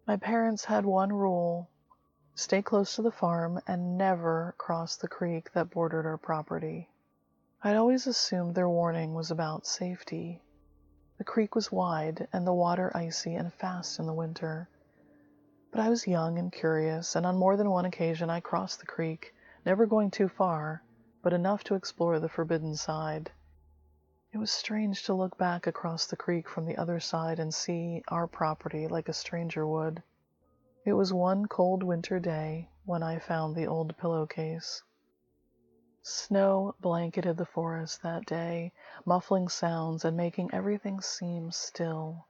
My parents had one rule: stay close to the farm and never cross the creek that bordered our property. I'd always assumed their warning was about safety. The creek was wide and the water icy and fast in the winter. But I was young and curious, and on more than one occasion I crossed the creek, never going too far, but enough to explore the forbidden side. It was strange to look back across the creek from the other side and see our property like a stranger would. It was one cold winter day when I found the old pillowcase. Snow blanketed the forest that day, muffling sounds and making everything seem still.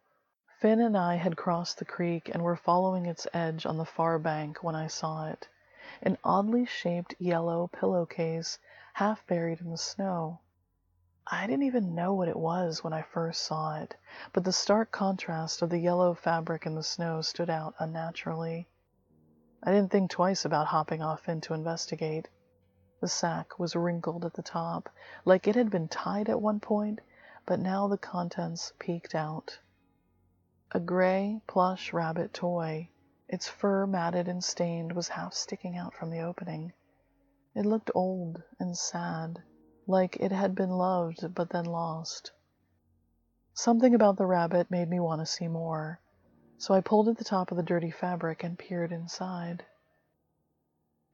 Finn and I had crossed the creek and were following its edge on the far bank when I saw it, an oddly shaped yellow pillowcase half buried in the snow. I didn't even know what it was when I first saw it, but the stark contrast of the yellow fabric and the snow stood out unnaturally. I didn't think twice about hopping off in to investigate. The sack was wrinkled at the top, like it had been tied at one point, but now the contents peeked out. A gray plush rabbit toy, its fur matted and stained, was half sticking out from the opening. It looked old and sad, like it had been loved but then lost. Something about the rabbit made me want to see more, so I pulled at the top of the dirty fabric and peered inside.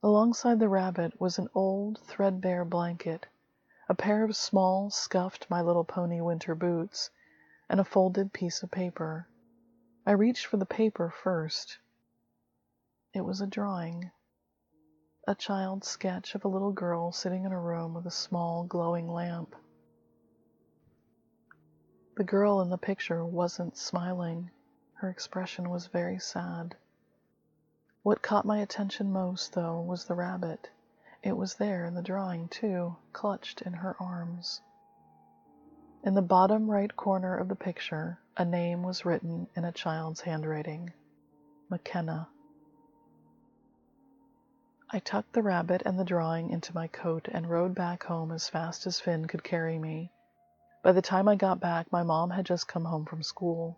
Alongside the rabbit was an old, threadbare blanket, a pair of small, scuffed My Little Pony winter boots, and a folded piece of paper. I reached for the paper first. It was a drawing. A child's sketch of a little girl sitting in a room with a small, glowing lamp. The girl in the picture wasn't smiling. Her expression was very sad. What caught my attention most, though, was the rabbit. It was there in the drawing, too, clutched in her arms. In the bottom right corner of the picture, a name was written in a child's handwriting: McKenna. I tucked the rabbit and the drawing into my coat and rode back home as fast as Finn could carry me. By the time I got back, my mom had just come home from school.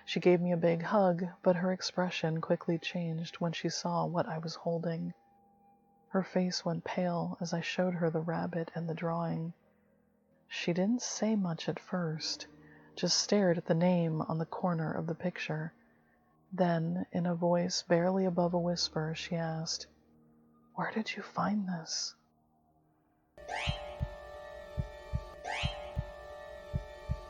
She gave me a big hug, but her expression quickly changed when she saw what I was holding. Her face went pale as I showed her the rabbit and the drawing. She didn't say much at first, just stared at the name on the corner of the picture. Then, in a voice barely above a whisper, she asked, "Where did you find this?"